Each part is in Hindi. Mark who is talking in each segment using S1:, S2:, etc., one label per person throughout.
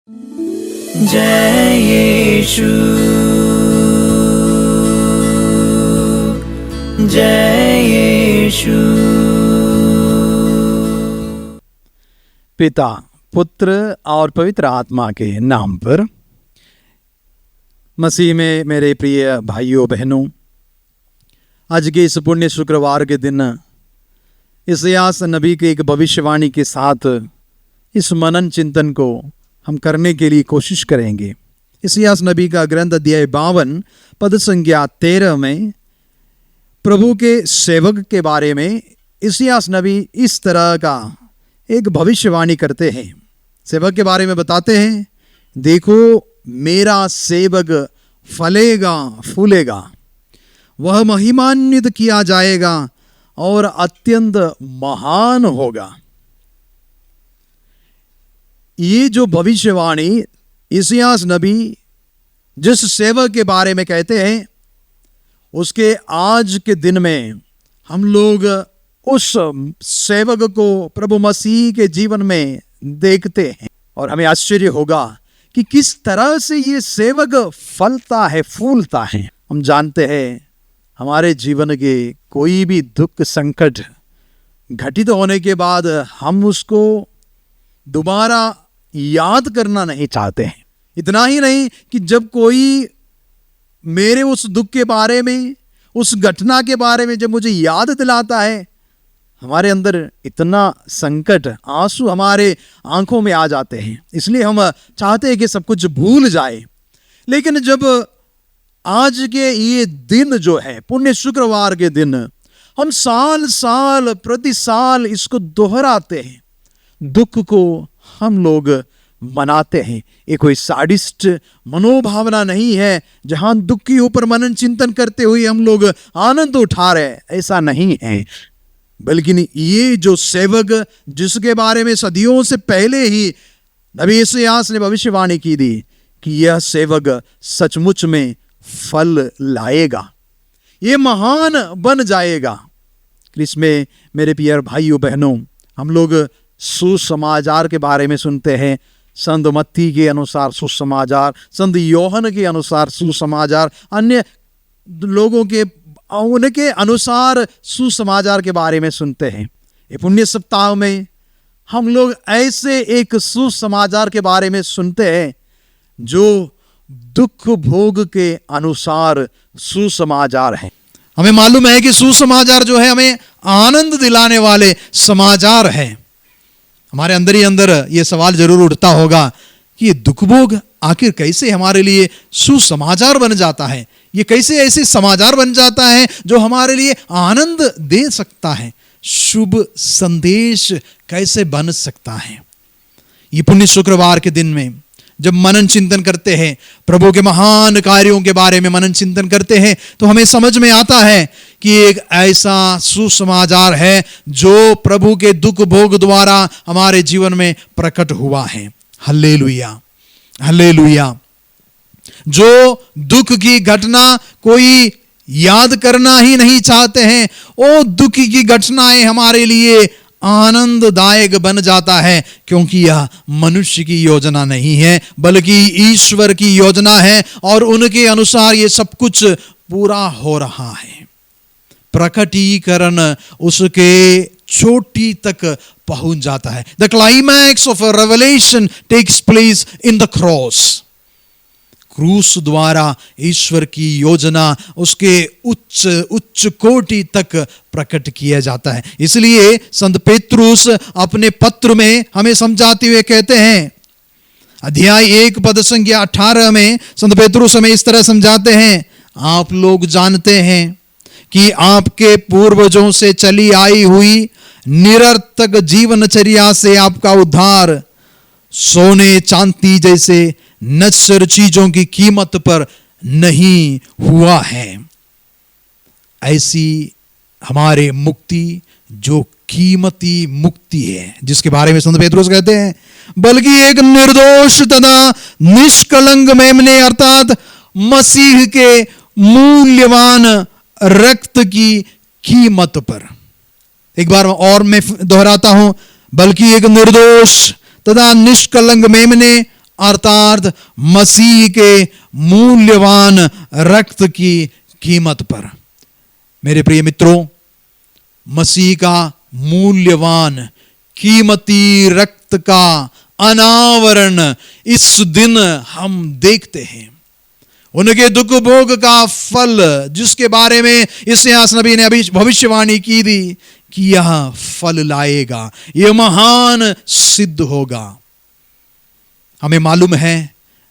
S1: जय यीशु, जय यीशु।
S2: पिता, पुत्र और पवित्र आत्मा के नाम पर। मसीह में मेरे प्रिय भाइयों बहनों, आज के इस पुण्य शुक्रवार के दिन इसायास नबी के एक भविष्यवाणी के साथ इस मनन चिंतन को हम करने के लिए कोशिश करेंगे। इसायास नबी का ग्रंथ अध्याय 52 पद संख्या 13 में प्रभु के सेवक के बारे में इसायास नबी इस तरह का एक भविष्यवाणी करते हैं। सेवक के बारे में बताते हैं, देखो मेरा सेवक फलेगा फूलेगा, वह महिमान्वित किया जाएगा और अत्यंत महान होगा। ये जो भविष्यवाणी इसायास नबी जिस सेवक के बारे में कहते हैं, उसके आज के दिन में हम लोग उस सेवक को प्रभु मसीह के जीवन में देखते हैं और हमें आश्चर्य होगा कि किस तरह से ये सेवक फलता है, फूलता है। हम जानते हैं हमारे जीवन के कोई भी दुख संकट घटित होने के बाद हम उसको दोबारा याद करना नहीं चाहते हैं। इतना ही नहीं कि जब कोई मेरे उस दुख के बारे में, उस घटना के बारे में जब मुझे याद दिलाता है, हमारे अंदर इतना संकट, आंसू हमारे आंखों में आ जाते हैं। इसलिए हम चाहते हैं कि सब कुछ भूल जाए। लेकिन जब आज के ये दिन जो है, पुण्य शुक्रवार के दिन, हम साल साल प्रति साल इसको दोहराते हैं, दुख को हम लोग मनाते हैं। ये कोई साडिस्ट मनोभावना नहीं है जहां दुख के ऊपर मनन चिंतन करते हुए हम लोग आनंद उठा रहे, ऐसा नहीं है। बल्कि ये जो सेवक जिसके बारे में सदियों से पहले ही नबी इसायास ने भविष्यवाणी की थी कि यह सेवक सचमुच में फल लाएगा, ये महान बन जाएगा। इसमें मेरे प्रिय भाइयों बहनों, हम लोग सुसमाचार के बारे में सुनते हैं। संत मत्ती के अनुसार सुसमाचार, संत योहन के अनुसार सुसमाचार, अन्य लोगों के उनके अनुसार सुसमाचार के बारे में सुनते हैं। ये पुण्य सप्ताह में हम लोग ऐसे एक सुसमाचार के बारे में सुनते हैं जो दुख भोग के अनुसार सुसमाचार है। हमें मालूम है कि सुसमाचार जो है हमें आनंद दिलाने वाले समाचार हैं। हमारे अंदर ही अंदर ये सवाल जरूर उठता होगा कि ये दुख भोग आखिर कैसे हमारे लिए सुसमाचार बन जाता है, ये कैसे ऐसे समाचार बन जाता है जो हमारे लिए आनंद दे सकता है, शुभ संदेश कैसे बन सकता है। ये पुण्य शुक्रवार के दिन में जब मनन चिंतन करते हैं, प्रभु के महान कार्यों के बारे में मनन चिंतन करते हैं, तो हमें समझ में आता है कि एक ऐसा सुसमाचार है जो प्रभु के दुख भोग द्वारा हमारे जीवन में प्रकट हुआ है। Hallelujah, hallelujah. जो दुख की घटना कोई याद करना ही नहीं चाहते हैं, वो दुख की घटनाएं हमारे लिए आनंददायक बन जाता है, क्योंकि यह मनुष्य की योजना नहीं है बल्कि ईश्वर की योजना है और उनके अनुसार ये सब कुछ पूरा हो रहा है। प्रकटीकरण उसके चोटी तक पहुंच जाता है। The climax of a revelation takes place in the cross. क्रूस द्वारा ईश्वर की योजना उसके उच्च उच्च कोटि तक प्रकट किया जाता है। इसलिए संत पेत्रुस अपने पत्र में हमें समझाते हुए कहते हैं, अध्याय 1 पद संख्या 18 में संत पेत्रुस हमें इस तरह समझाते हैं, आप लोग जानते हैं कि आपके पूर्वजों से चली आई हुई निरर्थक जीवनचर्या से आपका उद्धार सोने चांदी जैसे नश्वर चीजों की कीमत पर नहीं हुआ है। ऐसी हमारे मुक्ति जो कीमती मुक्ति है, जिसके बारे में संत पेत्रुस कहते हैं, बल्कि एक निर्दोष तथा निष्कलंक मेमने अर्थात मसीह के मूल्यवान रक्त की कीमत पर। एक बार और मैं दोहराता हूं, बल्कि एक निर्दोष तथा निष्कलंक मेमने अर्थात मसीह के मूल्यवान रक्त की कीमत पर। मेरे प्रिय मित्रों, मसीह का मूल्यवान कीमती रक्त का अनावरण इस दिन हम देखते हैं। उनके दुख भोग का फल, जिसके बारे में यशायाह नबी ने अभी भविष्यवाणी की थी कि यह फल लाएगा, यह महान सिद्ध होगा। हमें मालूम है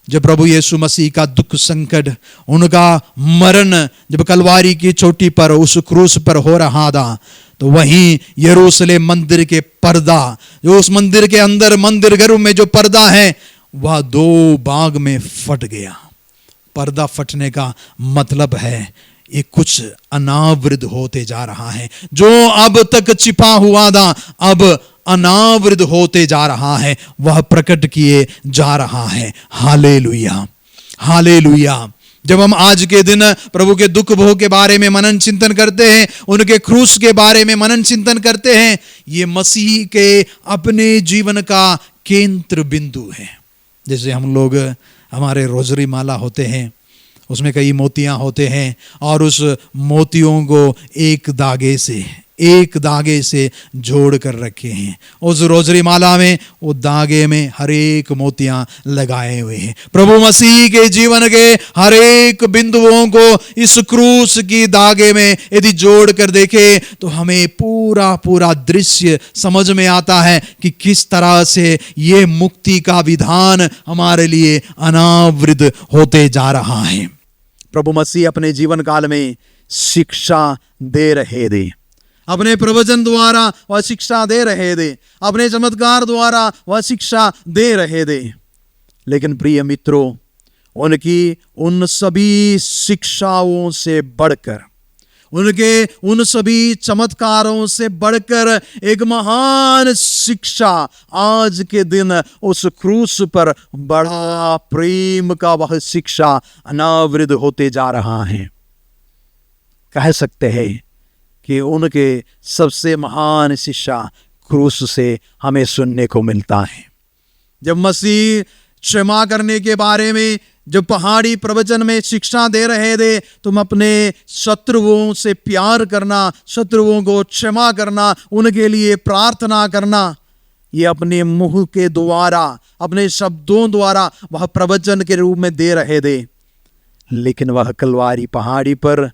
S2: जब प्रभु यीशु मसीह का दुख संकट, उनका मरण जब कलवारी की चोटी पर उस क्रूस पर हो रहा था, तो वहीं यरूशलेम मंदिर के पर्दा, जो उस मंदिर के अंदर मंदिर गर्भ में जो पर्दा है, वह दो भाग में फट गया। पर्दा फटने का मतलब है ये कुछ अनावृत होते जा रहा है। जो अब तक छिपा हुआ था, अब अनावृत होते जा रहा है, वह प्रकट किए जा रहा है। Hallelujah, hallelujah. जब हम आज के दिन प्रभु के दुख भोग के बारे में मनन चिंतन करते हैं, उनके क्रूस के बारे में मनन चिंतन करते हैं, ये मसीह के अपने जीवन का केंद्र बिंदु है। जैसे हम लोग, हमारे रोजरी माला होते हैं, उसमें कई मोतियां होते हैं, और उस मोतियों को एक धागे से जोड़ कर रखे हैं। उस रोजरी माला में, वो धागे में हर एक मोतियां लगाए हुए हैं। प्रभु मसीह के जीवन के हर एक बिंदुओं को इस क्रूस की धागे में यदि जोड़ कर देखे, तो हमें पूरा दृश्य समझ में आता है कि किस तरह से ये मुक्ति का विधान हमारे लिए अनावृत होते जा रहा है। प्रभु मसीह अपने जीवन काल में शिक्षा दे रहे थे, अपने प्रवचन द्वारा वह शिक्षा दे रहे थे, अपने चमत्कार द्वारा वह शिक्षा दे रहे थे। लेकिन प्रिय मित्रों, उनकी उन सभी शिक्षाओं से बढ़कर, उनके उन सभी चमत्कारों से बढ़कर एक महान शिक्षा आज के दिन उस क्रूस पर बड़ा प्रेम का वह शिक्षा अनावृत होते जा रहा है। कह सकते हैं कि उनके सबसे महान शिक्षा क्रूस से हमें सुनने को मिलता है। जब मसीह क्षमा करने के बारे में जब पहाड़ी प्रवचन में शिक्षा दे रहे थे, तुम अपने शत्रुओं से प्यार करना, शत्रुओं को क्षमा करना, उनके लिए प्रार्थना करना, ये अपने मुंह के द्वारा, अपने शब्दों द्वारा वह प्रवचन के रूप में दे रहे थे। लेकिन वह कलवारी पहाड़ी पर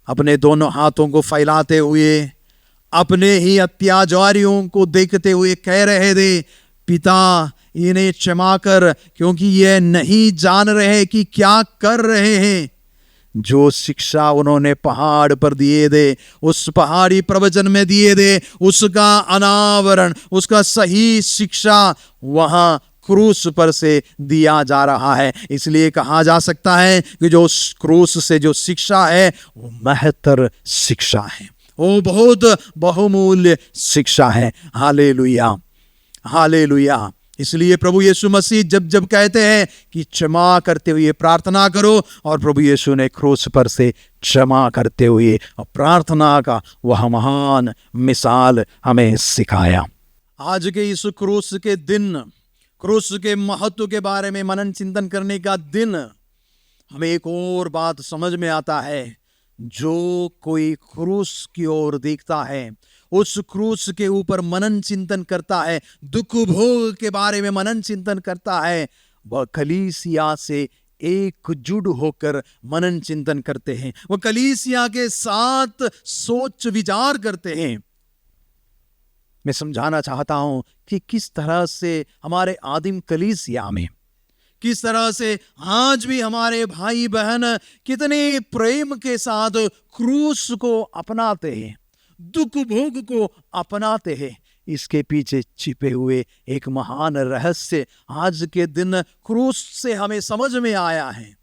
S2: अपने दोनों हाथों को फैलाते हुए, अपने ही अत्याचारियों को देखते हुए कह रहे थे, पिता इन्हें क्षमा कर, क्योंकि ये नहीं जान रहे कि क्या कर रहे हैं। जो शिक्षा उन्होंने पहाड़ पर दिए थे, उस पहाड़ी प्रवचन में दिए थे, उसका अनावरण, उसका सही शिक्षा वहां क्रूस पर से दिया जा रहा है। इसलिए कहा जा सकता है कि जो क्रूस से जो शिक्षा है, वो महत्तर शिक्षा है, वो बहुत बहुमूल्य शिक्षा है। Hallelujah, hallelujah. इसलिए प्रभु यीशु मसीह जब कहते हैं कि क्षमा करते हुए प्रार्थना करो, और प्रभु यीशु ने क्रूस पर से क्षमा करते हुए प्रार्थना का वह महान मिसाल हमें सिखाया। आज के इस क्रूस के दिन, क्रूस के महत्व के बारे में मनन चिंतन करने का दिन, हमें एक और बात समझ में आता है। जो कोई क्रूस की ओर देखता है, उस क्रूस के ऊपर मनन चिंतन करता है, दुख भोग के बारे में मनन चिंतन करता है, वह कलीसिया से एकजुट होकर मनन चिंतन करते हैं, वह कलीसिया के साथ सोच विचार करते हैं। मैं समझाना चाहता हूं कि किस तरह से हमारे आदिम कलीसिया में, किस तरह से आज भी हमारे भाई बहन कितने प्रेम के साथ क्रूस को अपनाते हैं, दुख भोग को अपनाते हैं। इसके पीछे छिपे हुए एक महान रहस्य आज के दिन क्रूस से हमें समझ में आया है।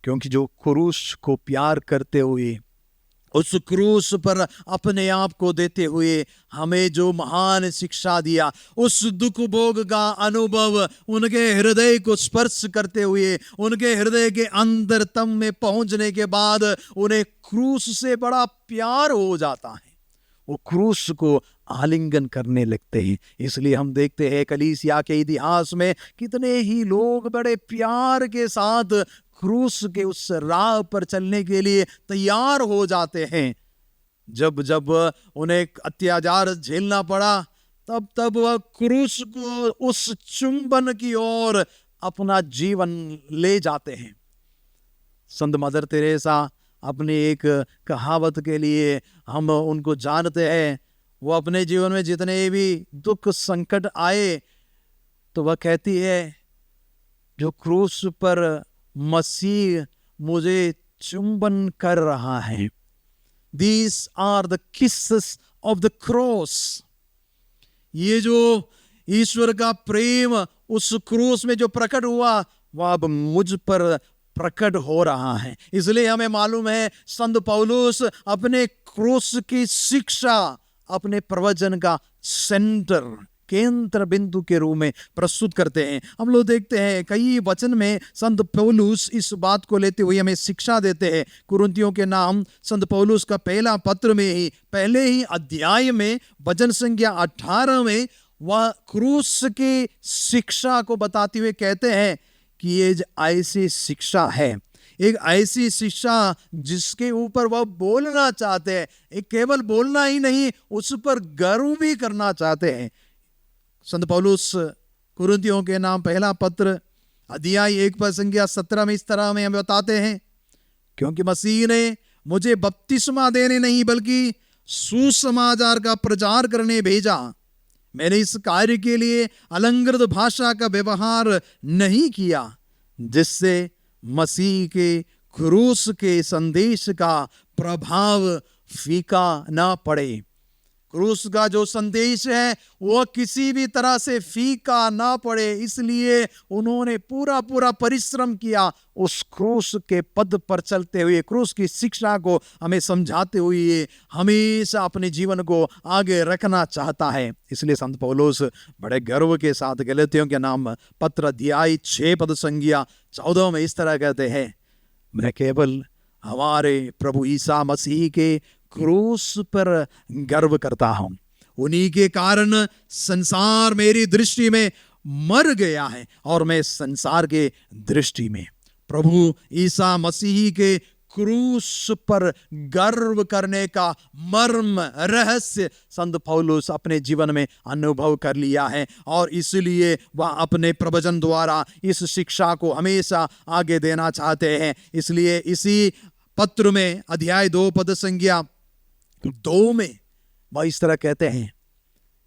S2: क्योंकि जो क्रूस को प्यार करते हुए, उस क्रूस पर अपने आप को देते हुए हमें जो महान शिक्षा दिया, उस दुख भोग का अनुभव उनके हृदय को स्पर्श करते हुए, उनके हृदय के अंतरतम में पहुंचने के बाद उन्हें क्रूस से बड़ा प्यार हो जाता है, वो क्रूस को आलिंगन करने लगते हैं। इसलिए हम देखते हैं कलीसिया के इतिहास में कितने ही लोग बड़े प्यार के साथ क्रूस के उस राह पर चलने के लिए तैयार हो जाते हैं। जब जब उन्हें अत्याचार झेलना पड़ा, तब तब वह क्रूस को उस चुंबन की ओर अपना जीवन ले जाते हैं। संत मदर तेरेसा अपनी एक कहावत के लिए हम उनको जानते हैं। वो अपने जीवन में जितने भी दुख संकट आए तो वह कहती है, जो क्रूस पर मसीह मुझे चुंबन कर रहा है, These are the kisses of the cross. ये जो ईश्वर का प्रेम उस क्रूस में जो प्रकट हुआ, वह अब मुझ पर प्रकट हो रहा है। इसलिए हमें मालूम है संत पौलुस अपने क्रूस की शिक्षा अपने प्रवचन का सेंटर, केंद्र बिंदु के रूप में प्रस्तुत करते हैं। हम लोग देखते हैं कई वचन में संत पौलुस इस बात को लेते हुए हमें शिक्षा देते हैं। कुरिन्थियों के नाम संत पौलुस का पहला पत्र में ही पहले ही अध्याय में वचन संख्या 18 में वह क्रूस की शिक्षा को बताते हुए कहते हैं कि ये ऐसी शिक्षा है, एक ऐसी शिक्षा जिसके ऊपर वह बोलना चाहते हैं। एक केवल बोलना ही नहीं, उस पर गर्व भी करना चाहते हैं। संत पौलुस कुरिन्थियों के नाम पहला पत्र अध्याय 1 पद संख्या 17 में इस तरह में हमें बताते हैं, क्योंकि मसीह ने मुझे बपतिस्मा देने नहीं बल्कि सुसमाचार का प्रचार करने भेजा। मैंने इस कार्य के लिए अलंकृत भाषा का व्यवहार नहीं किया, जिससे मसीह के क्रूस के संदेश का प्रभाव फीका ना पड़े। क्रूस का जो संदेश है वह किसी भी तरह से फीका ना पड़े, इसलिए उन्होंने पूरा पूरा परिश्रम किया उस क्रूस के पद पर चलते हुए, क्रूस की शिक्षा को हमें समझाते हुए हमेशा अपने जीवन को आगे रखना चाहता है। इसलिए संत पौलुस बड़े गर्व के साथ गलातियों के नाम पत्र अध्याय 6 पद संख्या 14 में इस तरह कहते हैं, मैं केवल हमारे प्रभु ईसा मसीह के क्रूस पर गर्व करता हूं। उन्हीं के कारण संसार मेरी दृष्टि में मर गया है और मैं संसार के दृष्टि में प्रभु ईसा मसीह के क्रूस पर गर्व करने का मर्म रहस्य संत पौलुस अपने जीवन में अनुभव कर लिया है, और इसलिए वह अपने प्रवचन द्वारा इस शिक्षा को हमेशा आगे देना चाहते हैं। इसलिए इसी पत्र में अध्याय 2 पद संख्या 2 में वह इस तरह कहते हैं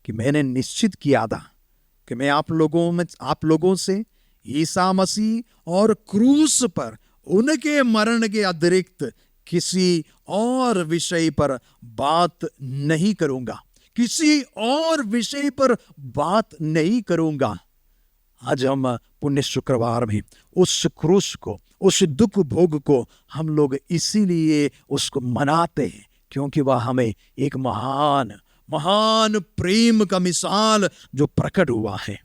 S2: कि मैंने निश्चित किया था कि मैं आप लोगों से ईसा मसीह और क्रूस पर उनके मरण के अतिरिक्त किसी और विषय पर बात नहीं करूंगा, किसी और विषय पर बात नहीं करूंगा। आज हम पुण्य शुक्रवार में उस क्रूस को, उस दुख भोग को हम लोग इसीलिए उसको मनाते हैं क्योंकि वह हमें एक महान महान प्रेम का मिसाल जो प्रकट हुआ है।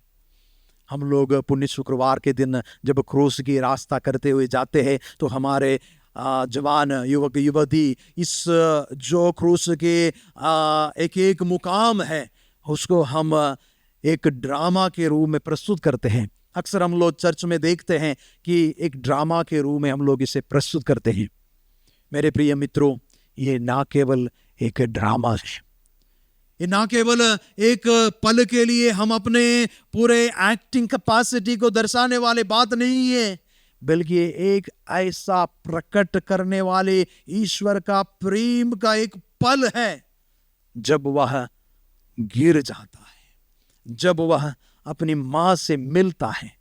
S2: हम लोग पुण्य शुक्रवार के दिन जब क्रूस की रास्ता करते हुए जाते हैं तो हमारे जवान युवक युवती इस जो क्रूस के एक एक मुकाम है उसको हम एक ड्रामा के रूप में प्रस्तुत करते हैं। अक्सर हम लोग चर्च में देखते हैं कि एक ड्रामा के रूप में हम लोग इसे प्रस्तुत करते हैं। मेरे प्रिय मित्रों, ये ना केवल एक ड्रामा है, ये ना केवल एक पल के लिए हम अपने पूरे एक्टिंग कैपेसिटी को दर्शाने वाले बात नहीं है, बल्कि एक ऐसा प्रकट करने वाले ईश्वर का प्रेम का एक पल है जब वह गिर जाता है, जब वह अपनी मां से मिलता है,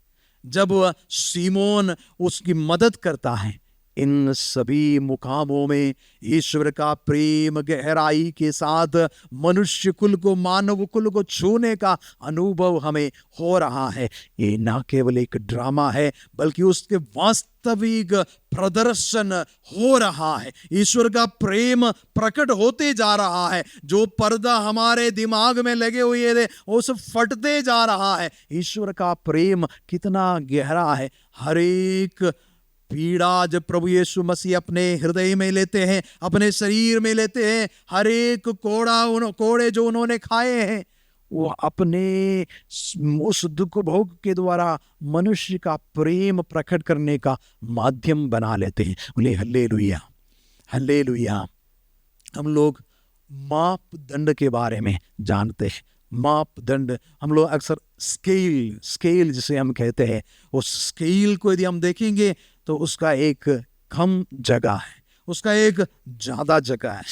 S2: जब वह सीमोन उसकी मदद करता है। इन सभी मुकामों में ईश्वर का प्रेम गहराई के साथ मनुष्य कुल को, मानव कुल को छूने का अनुभव हमें हो रहा है। ये ना केवल एक ड्रामा है बल्कि उसके वास्तविक प्रदर्शन हो रहा है। ईश्वर का प्रेम प्रकट होते जा रहा है। जो पर्दा हमारे दिमाग में लगे हुए थे वो सब फटते जा रहा है। ईश्वर का प्रेम कितना गहरा है, हर एक पीड़ा जब प्रभु यीशु मसीह अपने हृदय में लेते हैं, अपने शरीर में लेते हैं, हर एक कोड़े जो उन्होंने खाए हैं, वो अपने उस दुख भोग के द्वारा मनुष्य का प्रेम प्रकट करने का माध्यम बना लेते हैं। बोले हल्लेलुया, हल्लेलुया। हम लोग मापदंड के बारे में जानते हैं। मापदंड हम लोग अक्सर स्केल जिसे हम कहते हैं, उस स्केल को यदि हम देखेंगे तो उसका एक कम जगह है, उसका एक ज़्यादा जगह है।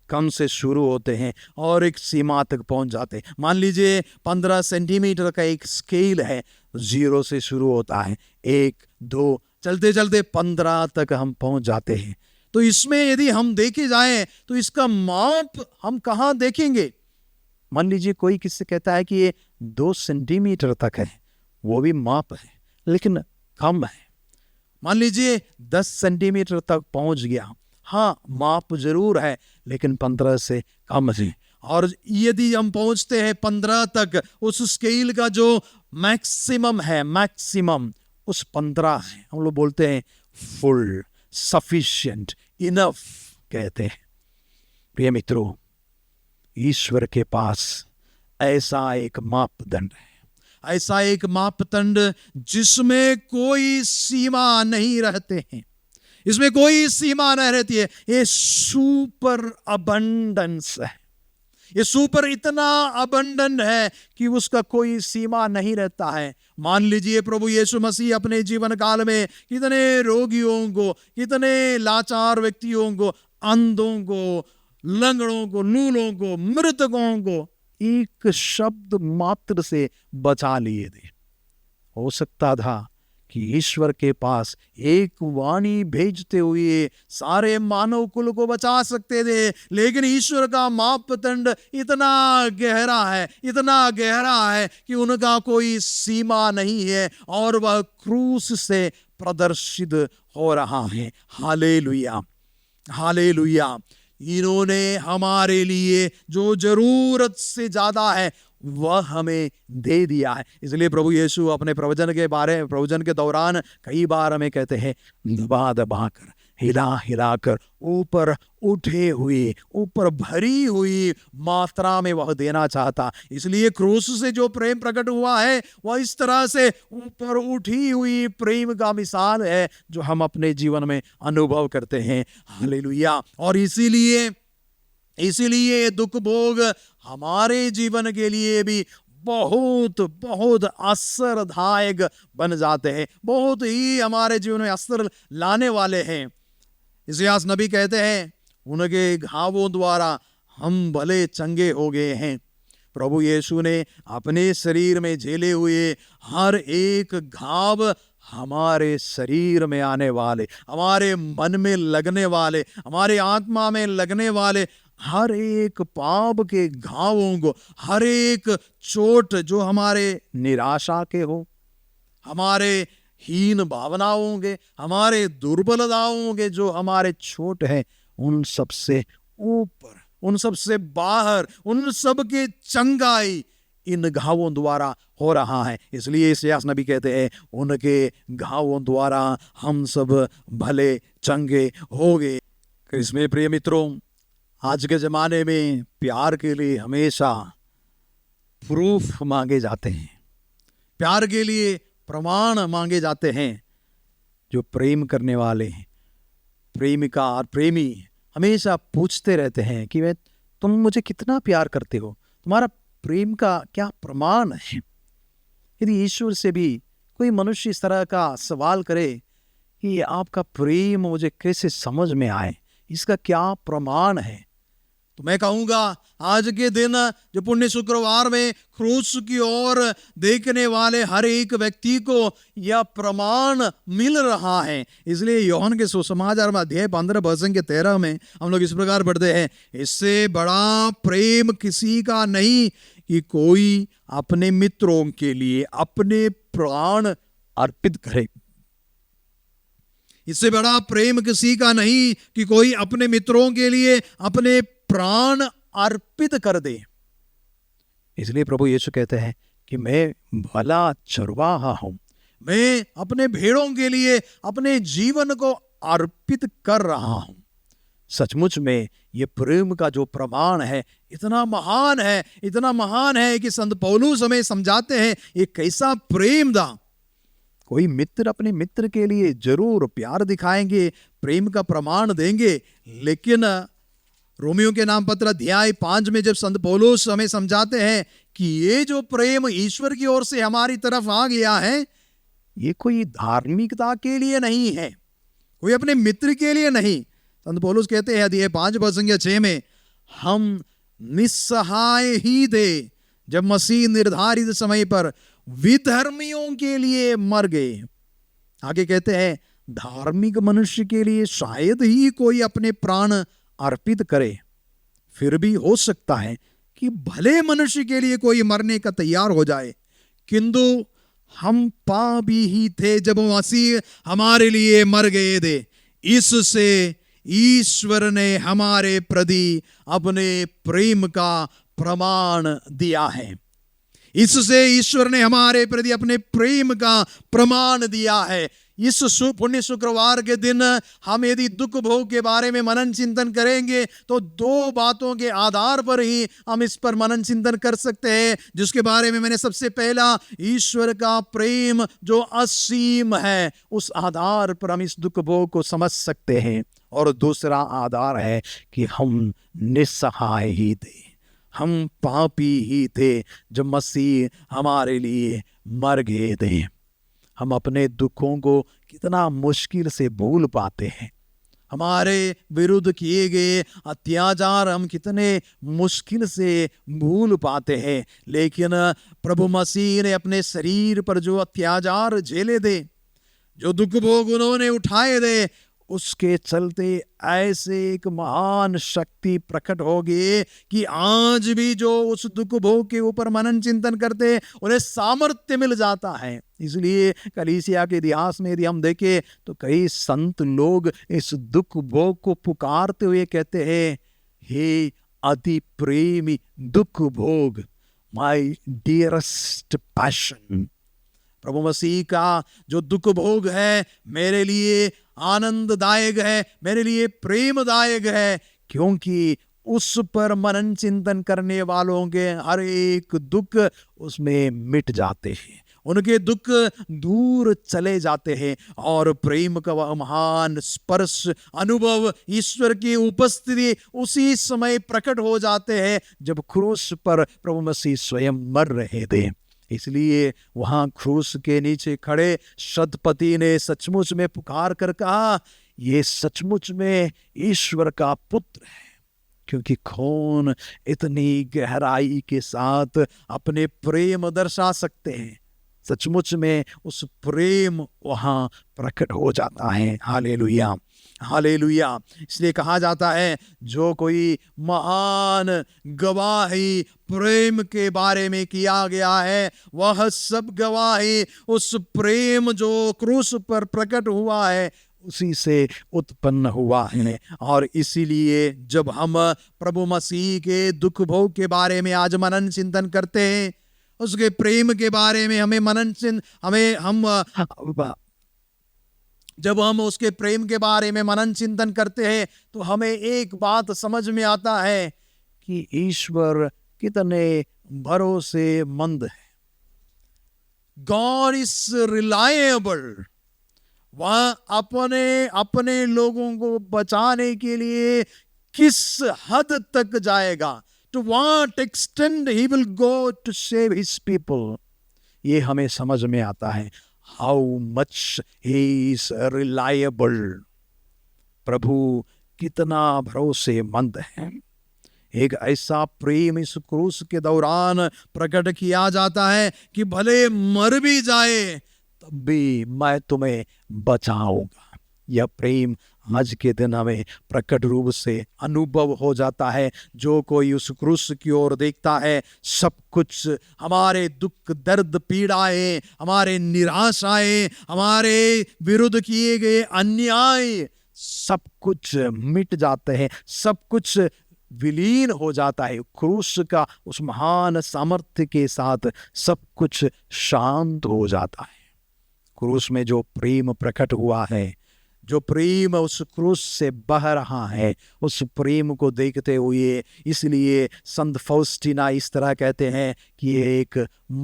S2: कम से शुरू होते हैं और एक सीमा तक पहुंच जाते हैं। मान लीजिए 15 सेंटीमीटर का एक स्केल है, 0 से शुरू होता है, 1 2 चलते चलते 15 तक हम पहुंच जाते हैं। तो इसमें यदि हम देखे जाएं तो इसका माप हम कहाँ देखेंगे? मान लीजिए कोई किससे कहता है कि ये 2 सेंटीमीटर तक है, वो भी माप है लेकिन कम है। मान लीजिए 10 सेंटीमीटर तक पहुंच गया, हाँ माप जरूर है लेकिन 15 से कम है। और यदि हम पहुंचते हैं 15 तक, उस स्केल का जो मैक्सिमम है, मैक्सिमम उस 15 है, हम लोग बोलते हैं फुल, सफिशिएंट, इनफ कहते हैं। प्रिय मित्रों, ईश्वर के पास ऐसा एक मापदंड है, ऐसा एक मापदंड जिसमें कोई सीमा नहीं रहते हैं, इसमें कोई सीमा नहीं रहती है। ये सुपर अबंडेंस है, ये सुपर इतना अबंडन है कि उसका कोई सीमा नहीं रहता है। मान लीजिए प्रभु यीशु मसीह अपने जीवन काल में कितने रोगियों को, कितने लाचार व्यक्तियों को, अंधों को, लंगड़ों को, लूलों को, मृतकों को एक शब्द मात्र से बचा लिए थे। हो सकता था कि ईश्वर के पास एक वाणी भेजते हुए सारे मानव कुल को बचा सकते थे, लेकिन ईश्वर का मापदंड इतना गहरा है, इतना गहरा है कि उनका कोई सीमा नहीं है और वह क्रूस से प्रदर्शित हो रहा है। Hallelujah, hallelujah. इन्होंने हमारे लिए जो जरूरत से ज्यादा है वह हमें दे दिया है। इसलिए प्रभु यीशु अपने प्रवचन के दौरान कई बार हमें कहते हैं, दबा दबा कर, हिला हिला कर, ऊपर उठे हुए, ऊपर भरी हुई मात्रा में वह देना चाहता। इसलिए क्रूस से जो प्रेम प्रकट हुआ है वह इस तरह से ऊपर उठी हुई प्रेम का मिसाल है जो हम अपने जीवन में अनुभव करते हैं। हालेलुया। और इसीलिए दुख भोग हमारे जीवन के लिए भी बहुत बहुत असरदायक बन जाते हैं, बहुत ही हमारे जीवन में असर लाने वाले हैं। इस्यास नबी कहते हैं, उनके घावों द्वारा हम भले चंगे हो गए हैं। प्रभु यीशु ने अपने शरीर में झेले हुए हर एक घाव हमारे शरीर में आने वाले, हमारे मन में लगने वाले, हमारे आत्मा में लगने वाले हर एक पाप के घावों को, हर एक चोट जो हमारे निराशा के हो, हमारे हीन भावनाओं के, हमारे दुर्बलताओं के जो हमारे चोट हैं, उन सबसे ऊपर, उन सबसे बाहर, उन सब के चंगाई इन घावों द्वारा हो रहा है। इसलिए इस्यास नबी कहते हैं, उनके घावों द्वारा हम सब भले चंगे हो गए। इसमें प्रिय मित्रों, आज के ज़माने में प्यार के लिए हमेशा प्रूफ मांगे जाते हैं, प्यार के लिए प्रमाण मांगे जाते हैं। जो प्रेम करने वाले हैं, प्रेमिका और प्रेमी हमेशा पूछते रहते हैं कि तुम मुझे कितना प्यार करते हो, तुम्हारा प्रेम का क्या प्रमाण है। यदि ईश्वर से भी कोई मनुष्य इस तरह का सवाल करे कि आपका प्रेम मुझे कैसे समझ में आए, इसका क्या प्रमाण है, तो मैं कहूँगा आज के दिन जो पुण्य शुक्रवार में क्रूस की ओर देखने वाले हर एक व्यक्ति को यह प्रमाण मिल रहा है। इसलिए यूहन्ना के सुसमाचार में अध्याय 15 वचन के 13 में हम लोग इस प्रकार पढ़ते हैं, इससे बड़ा प्रेम किसी का नहीं कि कोई अपने मित्रों के लिए अपने प्राण अर्पित करे। इससे बड़ा प्रेम किसी का नहीं कि कोई अपने मित्रों के लिए अपने प्राण अर्पित कर दे। इसलिए प्रभु यीशु कहते हैं कि मैं भला चरवाहा हूं, मैं अपने भेड़ों के लिए अपने जीवन को अर्पित कर रहा हूं। सचमुच में ये प्रेम का जो प्रमाण है इतना महान है, इतना महान है कि संत पौलुस हमें समझाते हैं ये कैसा प्रेम था। कोई मित्र अपने मित्र के लिए जरूर प्यार दिखाएंगे, प्रेम का प्रमाण देंगे, लेकिन रोमियो के नाम पत्र अध्याय 5 में जब संत पौलुस हमें समझाते हैं कि ये जो प्रेम ईश्वर की ओर से हमारी तरफ आ गया है, ये कोई धार्मिकता के लिए नहीं है, कोई अपने मित्र के लिए नहीं। संत पौलुस कहते हैं अध्याय 5 पद संख्या 6 में, हम निस्सहाय ही थे जब मसीह निर्धारित समय पर विधर्मियों के लिए मर गए। आगे कहते हैं धार्मिक मनुष्य के लिए शायद ही कोई अपने प्राण अर्पित करे, फिर भी हो सकता है कि भले मनुष्य के लिए कोई मरने का तैयार हो जाए, किंतु हम पापी ही थे जब मसीह हमारे लिए मर गए थे। इससे ईश्वर ने हमारे प्रति अपने प्रेम का प्रमाण दिया है। इससे ईश्वर ने हमारे प्रति अपने प्रेम का प्रमाण दिया है। इस पुण्य शुक्रवार के दिन हम यदि दुख भोग के बारे में मनन चिंतन करेंगे तो दो बातों के आधार पर ही हम इस पर मनन चिंतन कर सकते हैं, जिसके बारे में मैंने सबसे पहला ईश्वर का प्रेम जो असीम है उस आधार पर हम इस दुख भोग को समझ सकते हैं, और दूसरा आधार है कि हम निस्सहाय ही थे, हम पापी ही थे जब मसीह हमारे लिए मर गए थे। हम अपने दुखों को कितना मुश्किल से भूल पाते हैं, हमारे विरुद्ध किए गए अत्याचार हम कितने मुश्किल से भूल पाते हैं, लेकिन प्रभु मसीह ने अपने शरीर पर जो अत्याचार झेले थे, जो दुख भोग उन्होंने उठाए थे, उसके चलते ऐसे एक महान शक्ति प्रकट हो गई कि आज भी जो उस दुख भोग के ऊपर मनन चिंतन करते उन्हें सामर्थ्य मिल जाता है। इसलिए कलीसिया के इतिहास में यदि हम देखें तो कई संत लोग इस दुख भोग को पुकारते हुए कहते हैं, हे अति प्रेमी दुख भोग, माय डियरेस्ट पैशन। प्रभु मसीह का जो दुख भोग है मेरे लिए आनंददायक है, मेरे लिए प्रेमदायक है, क्योंकि उस पर मनन चिंतन करने वालों के हर एक दुख उसमें मिट जाते हैं, उनके दुख दूर चले जाते हैं, और प्रेम का वह महान स्पर्श अनुभव, ईश्वर की उपस्थिति उसी समय प्रकट हो जाते हैं जब क्रूस पर प्रभु मसीह स्वयं मर रहे थे। इसलिए वहां क्रूस के नीचे खड़े शतपति ने सचमुच में पुकार कर कहा, ये सचमुच में ईश्वर का पुत्र है, क्योंकि कौन इतनी गहराई के साथ अपने प्रेम दर्शा सकते हैं। सचमुच में उस प्रेम वहां प्रकट हो जाता है। Hallelujah, hallelujah. इसलिए कहा जाता है जो कोई महान गवाही प्रेम के बारे में किया गया है, वह सब गवाही उस प्रेम जो क्रूस पर प्रकट हुआ है उसी से उत्पन्न हुआ है। और इसीलिए जब हम प्रभु मसीह के दुख भोग के बारे में आज मनन चिंतन करते हैं, उसके प्रेम के बारे में जब हम उसके प्रेम के बारे में मनन चिंतन करते हैं तो हमें एक बात समझ में आता है कि ईश्वर कितने भरोसेमंद है। God is reliable. वह अपने लोगों को बचाने के लिए किस हद तक जाएगा, to what extent he will go to save his people, ये हमें समझ में आता है। How much he is reliable, प्रभु कितना भरोसेमंद है। एक ऐसा प्रेम इस क्रूस के दौरान प्रकट किया जाता है कि भले मर भी जाए तब भी मैं तुम्हें बचाऊंगा। यह प्रेम आज के दिन हमें प्रकट रूप से अनुभव हो जाता है। जो कोई उस क्रूस की ओर देखता है, सब कुछ हमारे दुख दर्द पीड़ाएं, हमारे निराशाएं, हमारे विरुद्ध किए गए अन्याय सब कुछ मिट जाते हैं, सब कुछ विलीन हो जाता है। क्रूस का उस महान सामर्थ्य के साथ सब कुछ शांत हो जाता है। क्रूस में जो प्रेम प्रकट हुआ है, जो प्रेम उस क्रूस से बह रहा है, उस प्रेम को देखते हुए इसलिए संत फौस्टीना इस तरह कहते हैं कि ये एक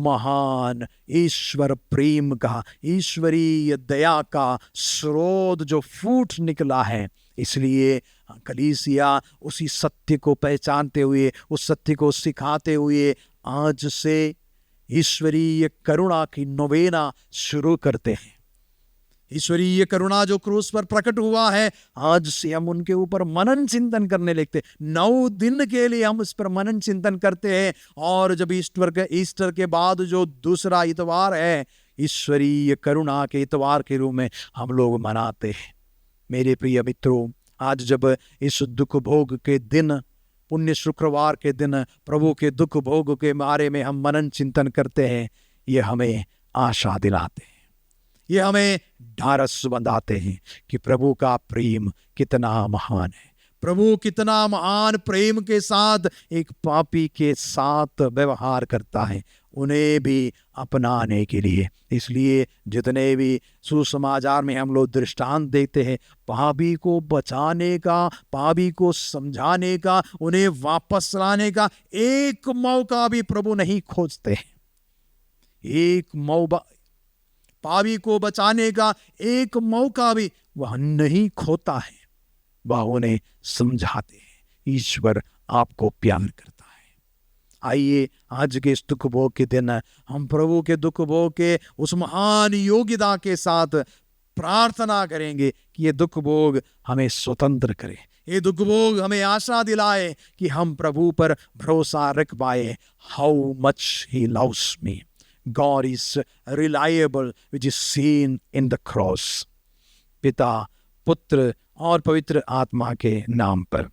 S2: महान ईश्वर प्रेम का, ईश्वरीय दया का स्रोत जो फूट निकला है। इसलिए कलीसिया उसी सत्य को पहचानते हुए, उस सत्य को सिखाते हुए आज से ईश्वरीय करुणा की नोवेना शुरू करते हैं। ईश्वरीय करुणा जो क्रूस पर प्रकट हुआ है, आज से हम उनके ऊपर मनन चिंतन करने लगते हैं। 9 दिन के लिए हम उस पर मनन चिंतन करते हैं, और जब ईस्टर के बाद जो दूसरा इतवार है, ईश्वरीय करुणा के इतवार के रूप में हम लोग मनाते हैं। मेरे प्रिय मित्रों, आज जब इस दुख भोग के दिन, पुण्य शुक्रवार के दिन, प्रभु के दुख भोग के बारे में हम मनन चिंतन करते हैं, ये हमें आशा दिलाते हैं, ये हमें ढारस बंधाते हैं कि प्रभु का प्रेम कितना महान है। प्रभु कितना महान प्रेम के साथ एक पापी के साथ व्यवहार करता है, उन्हें भी अपनाने के लिए। इसलिए जितने भी सुसमाचार में हम लोग दृष्टांत देते हैं, पापी को बचाने का, पापी को समझाने का, उन्हें वापस लाने का एक मौका भी प्रभु नहीं खोजते हैं। एक मौका, पापी को बचाने का एक मौका भी वह नहीं खोता है, वह उन्हें समझाते हैं। ईश्वर आपको प्यार करता है। आइए आज के इस दुख भोग के दिन हम प्रभु के दुख भोग के उस महान योग्यता के साथ प्रार्थना करेंगे कि ये दुख भोग हमें स्वतंत्र करे, ये दुख भोग हमें आशा दिलाए कि हम प्रभु पर भरोसा रख पाए। How much he loves me, God is reliable, which is seen in the cross। पिता, पुत्र और पवित्र आत्मा के नाम पर।